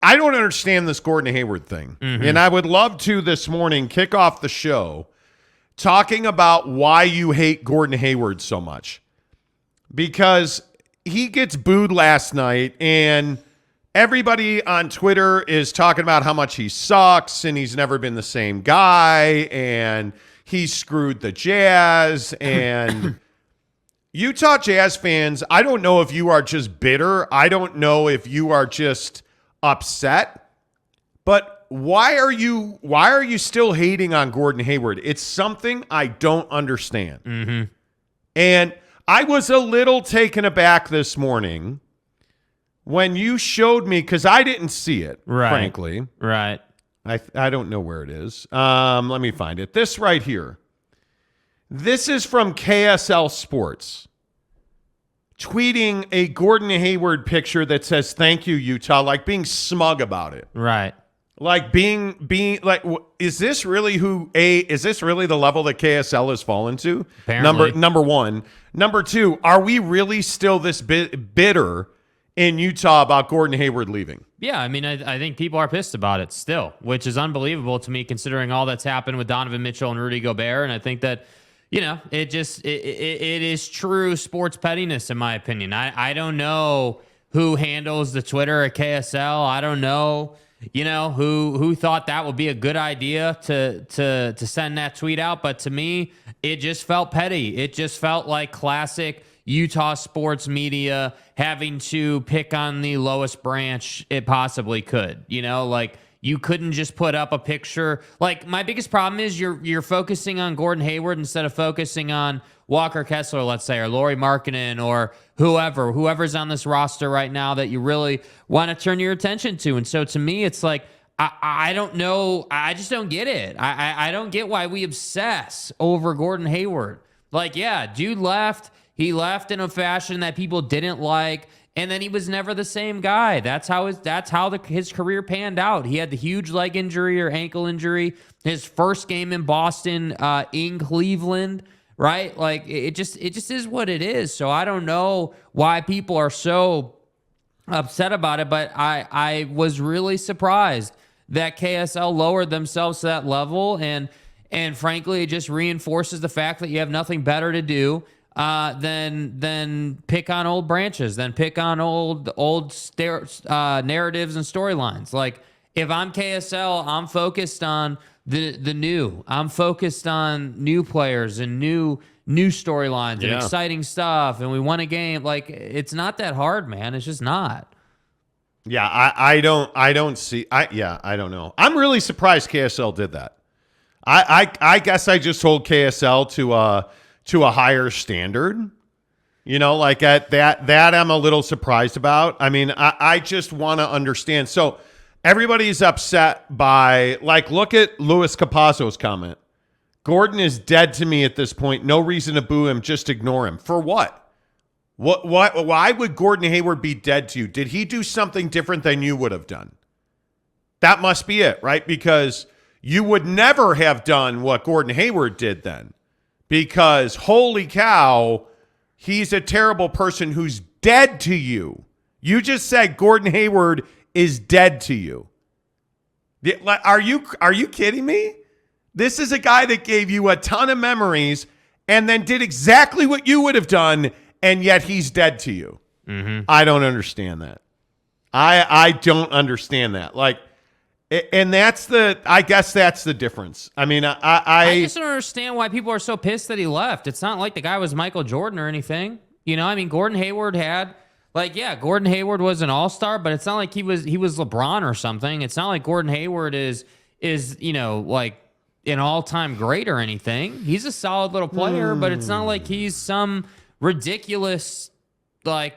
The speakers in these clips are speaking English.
I don't understand this Gordon Hayward thing. Mm-hmm. And I would love to this morning kick off the show talking about why you hate Gordon Hayward so much. Because he gets booed last night and everybody on Twitter is talking about how much he sucks and he's never been the same guy and he screwed the Jazz. And Utah Jazz fans, I don't know if you are just bitter. I don't know if you are just upset. But why are you still hating on Gordon Hayward? It's something I don't understand. Mm-hmm. And I was a little taken aback this morning when you showed me, because I didn't see it, frankly. Right. I don't know where it is. Let me find it. This right here. This is from KSL Sports, tweeting a Gordon Hayward picture that says, "Thank you, Utah," like being smug about it. Right. Like being like, is this really is this really the level that KSL has fallen to? Apparently. Number one. Number two, are we really still this bitter in Utah about Gordon Hayward leaving? Yeah, I mean, I think people are pissed about it still, which is unbelievable to me considering all that's happened with Donovan Mitchell and Rudy Gobert. And I think that, it is true sports pettiness, in my opinion. I don't know who handles the Twitter at KSL. I don't know, who thought that would be a good idea to send that tweet out. But to me, it just felt petty. It just felt like classic Utah sports media having to pick on the lowest branch it possibly could. You couldn't just put up a picture. Like, my biggest problem is you're focusing on Gordon Hayward instead of focusing on Walker Kessler, let's say, or Lauri Markkanen, or whoever's on this roster right now that you really want to turn your attention to. And so to me, it's like, I don't know. I just don't get it. I don't get why we obsess over Gordon Hayward. Like, yeah, dude left. He left in a fashion that people didn't like. And then he was never the same guy. That's how his career panned out. He had the huge leg injury or ankle injury. His first game in Boston, in Cleveland, right? Like it just is what it is. So I don't know why people are so upset about it. But I was really surprised that KSL lowered themselves to that level, and frankly, it just reinforces the fact that you have nothing better to do than pick on old branches, than pick on old narratives and storylines. Like, if I'm KSL, I'm focused on the new. I'm focused on new players and new storylines and exciting stuff, and we won a game. Like, it's not that hard, man. It's just not. Yeah, I don't see. I don't know. I'm really surprised KSL did that. I guess I just hold KSL to a higher standard, like at that I'm a little surprised about. I mean, I just want to understand. So everybody's upset by, like, look at Louis Capazzo's comment. Gordon is dead to me at this point. No reason to boo him. Just ignore him. For what? Why would Gordon Hayward be dead to you? Did he do something different than you would have done? That must be it, right? Because you would never have done what Gordon Hayward did then. Because, holy cow, he's a terrible person who's dead to you. You just said Gordon Hayward is dead to you. Are you kidding me? This is a guy that gave you a ton of memories and then did exactly what you would have done, and yet he's dead to you. Mm-hmm. I don't understand that. I don't understand that. Like, and I guess that's the difference. I mean, I just don't understand why people are so pissed that he left. It's not like the guy was Michael Jordan or anything. I mean, Gordon Hayward Gordon Hayward was an all-star, but it's not like he was LeBron or something. It's not like Gordon Hayward is like an all-time great or anything. He's a solid little player, but it's not like he's some ridiculous, like,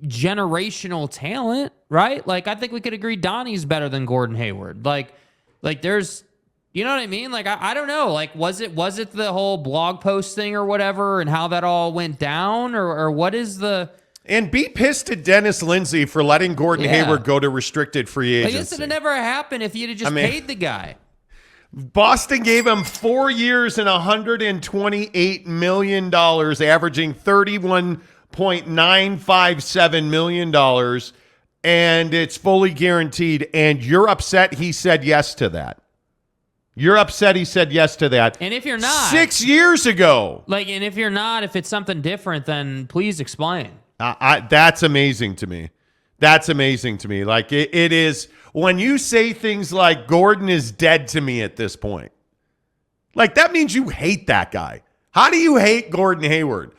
generational talent, right? Like, I think we could agree Donnie's better than Gordon Hayward. Like there's, you know what I mean? Like, I don't know. Like, was it the whole blog post thing or whatever, and how that all went down, or what is the? And be pissed at Dennis Lindsey for letting Gordon Hayward go to restricted free agency. I guess it'd never happen if you'd have just paid the guy. Boston gave him 4 years and $128 million, averaging $31.957 million. and it's fully guaranteed, and you're upset he said yes to that. You're upset he said yes to that. And if you're not, 6 years ago. and if you're not, if it's something different, then please explain. That's amazing to me. That's amazing to me. Like it is when you say things like Gordon is dead to me at this point. Like that means you hate that guy. How do you hate Gordon Hayward?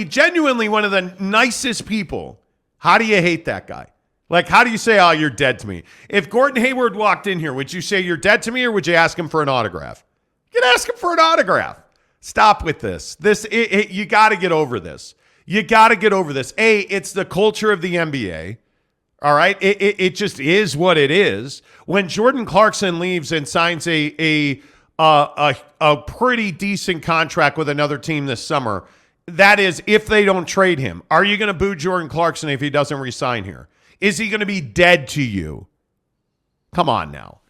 Genuinely one of the nicest people. How do you hate that guy? Like, how do you say, oh, you're dead to me? If Gordon Hayward walked in here, would you say you're dead to me, or would you ask him for an autograph? You'd ask him for an autograph. Stop with this. You got to get over this. You got to get over this. It's the culture of the NBA. All right? It just is what it is. When Jordan Clarkson leaves and signs a pretty decent contract with another team this summer, that is if they don't trade him. Are you going to boo Jordan Clarkson if he doesn't resign here? Is he going to be dead to you? Come on now.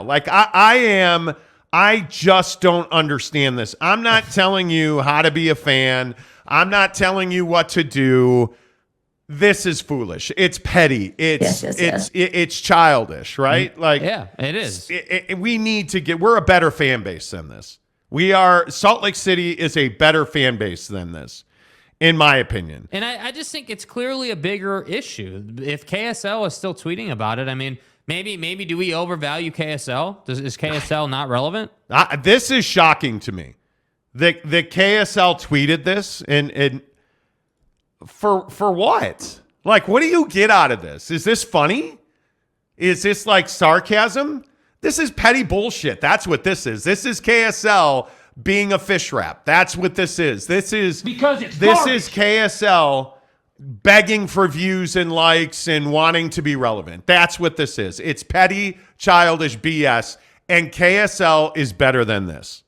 Like I just don't understand this. I'm not telling you how to be a fan. I'm not telling you what to do. This is foolish. It's petty. It's childish, right? Like, yeah, it is. We need to we're a better fan base than this. Salt Lake City is a better fan base than this, in my opinion. And I just think it's clearly a bigger issue. If KSL is still tweeting about it, I mean, maybe do we overvalue KSL? Is KSL not relevant? This is shocking to me. The KSL tweeted this, and for what? Like, what do you get out of this? Is this funny? Is this like sarcasm? This is petty bullshit. That's what this is. This is KSL being a fish wrap. That's what this is. This is KSL begging for views and likes and wanting to be relevant. That's what this is. It's petty, childish BS, and KSL is better than this.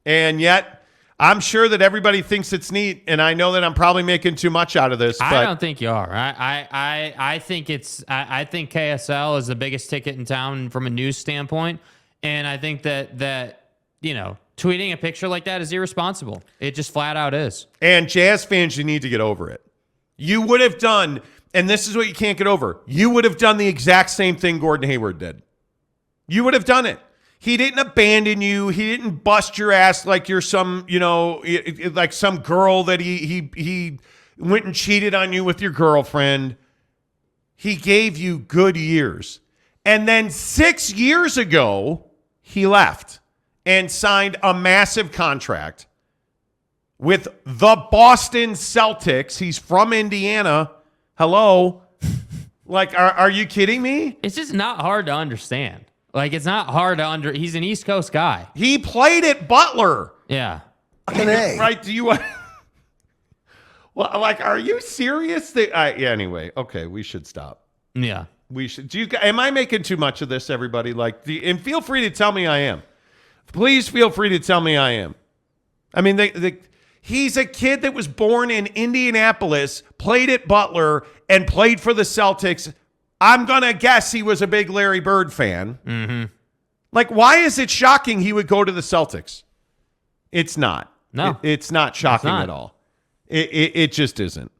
And yet, I'm sure that everybody thinks it's neat, and I know that I'm probably making too much out of this. But I don't think you are. I think KSL is the biggest ticket in town from a news standpoint, and I think that tweeting a picture like that is irresponsible. It just flat out is. And Jazz fans, you need to get over it. You would have done, and this is what you can't get over, you would have done the exact same thing Gordon Hayward did. You would have done it. He didn't abandon you. He didn't bust your ass like you're some, like some girl that he went and cheated on you with your girlfriend. He gave you good years. And then 6 years ago, he left and signed a massive contract with the Boston Celtics. He's from Indiana. Hello. Like, are you kidding me? It's just not hard to understand. Like, it's not hard to he's an East Coast guy. He played at Butler. Yeah. Right? Do you... Well, like, are you serious? Anyway, okay, we should stop. Yeah. We should. Am I making too much of this, everybody? And feel free to tell me I am. Please feel free to tell me I am. I mean, he's a kid that was born in Indianapolis, played at Butler, and played for the Celtics. I'm going to guess he was a big Larry Bird fan. Mm-hmm. Like, why is it shocking he would go to the Celtics? It's not. No. It's not shocking at all. It just isn't.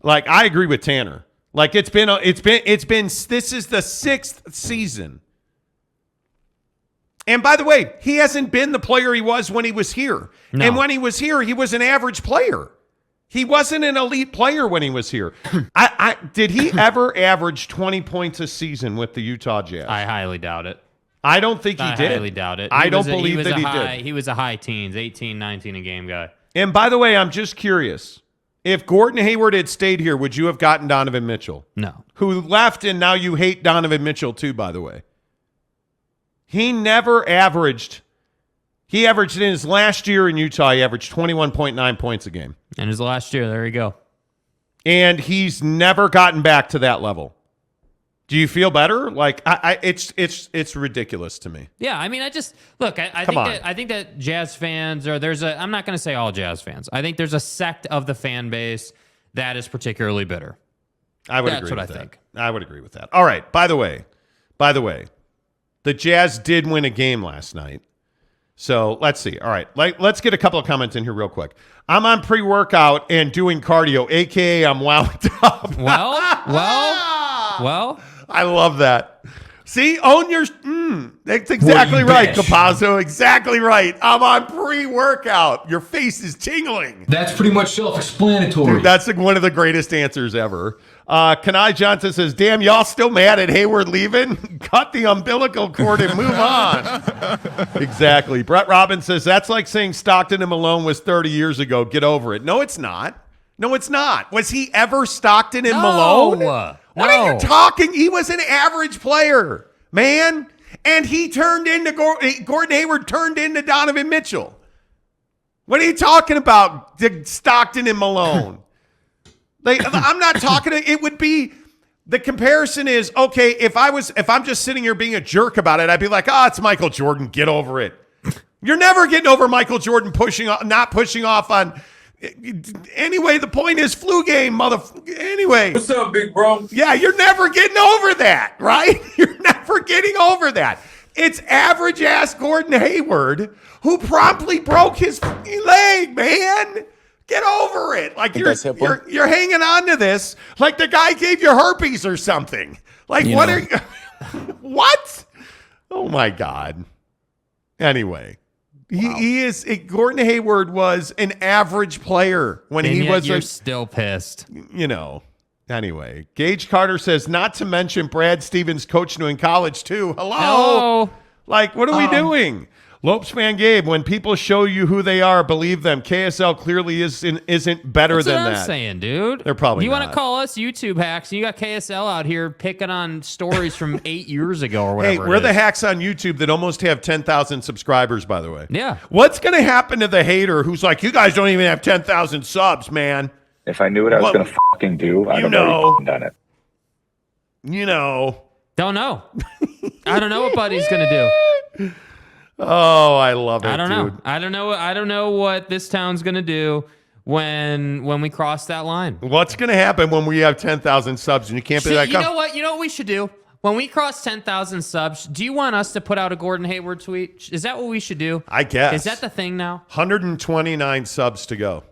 Like, I agree with Tanner. Like, this is the 6th season. And by the way, he hasn't been the player he was when he was here. No. And when he was here, he was an average player. He wasn't an elite player when he was here. Did he ever average 20 points a season with the Utah Jazz? I highly doubt it. I don't think he did. I highly doubt it. I don't believe that he did. He was a high teens, 18, 19 a game guy. And by the way, I'm just curious. If Gordon Hayward had stayed here, would you have gotten Donovan Mitchell? No. Who left, and now you hate Donovan Mitchell too, by the way. He never averaged. He averaged in his last year in Utah, he averaged 21.9 points a game. And his last year, there you go. And he's never gotten back to that level. Do you feel better? Like, it's ridiculous to me. Yeah, I mean, I think that Jazz fans I'm not going to say all Jazz fans. I think there's a sect of the fan base that is particularly bitter. I would agree with that. I would agree with that. All right. By the way, the Jazz did win a game last night. So let's see. All right. Let's get a couple of comments in here real quick. I'm on pre-workout and doing cardio, a.k.a. I'm wound up. Well. I love that. See, own your. That's exactly right, Capazzo. Exactly right. I'm on pre-workout. Your face is tingling. That's pretty much self-explanatory. Dude, that's one of the greatest answers ever. Kanai Johnson says, damn, y'all still mad at Hayward leaving? Cut the umbilical cord and move on. Exactly. Brett Robbins says, that's like saying Stockton and Malone was 30 years ago. Get over it. No, it's not. No, it's not. Was he ever Stockton and Malone? What are you talking? He was an average player, man. And he turned into Gordon Hayward turned into Donovan Mitchell. What are you talking about, Stockton and Malone? I'm not talking. It would be the comparison is okay. If I'm just sitting here being a jerk about it, I'd be like, it's Michael Jordan. Get over it. You're never getting over Michael Jordan not pushing off on. Anyway, the point is flu game, Anyway. What's up, big bro? Yeah, you're never getting over that, right? You're never getting over that. It's average-ass Gordon Hayward who promptly broke his leg, man. Get over it. Like you're hanging on to this like the guy gave you herpes or something. Like what? Oh my God. Anyway. He is. Gordon Hayward was an average player when and he yet was. You're still pissed. Anyway, Gage Carter says, not to mention Brad Stevens coached in college too. Hello. Like, what are we doing? Lopes Van Gabe, when people show you who they are, believe them. KSL clearly isn't better than that. That's what I'm saying, dude. They're probably You not. want to call us YouTube hacks, and you got KSL out here picking on stories from 8 years ago or whatever. Hey, we're the hacks on YouTube that almost have 10,000 subscribers, by the way. Yeah. What's going to happen to the hater who's like, you guys don't even have 10,000 subs, man? If I knew what I was going to fucking do, I'd have already done it. Don't know. I don't know what Buddy's going to do. Oh, I love it. I don't dude. know. I don't know what this town's gonna do when we cross that line. What's gonna happen when we have 10,000 subs and you can't be like, you know what? You know what we should do? When we cross 10,000 subs, do you want us to put out a Gordon Hayward tweet? Is that what we should do? I guess. Is that the thing now? 129 subs to go.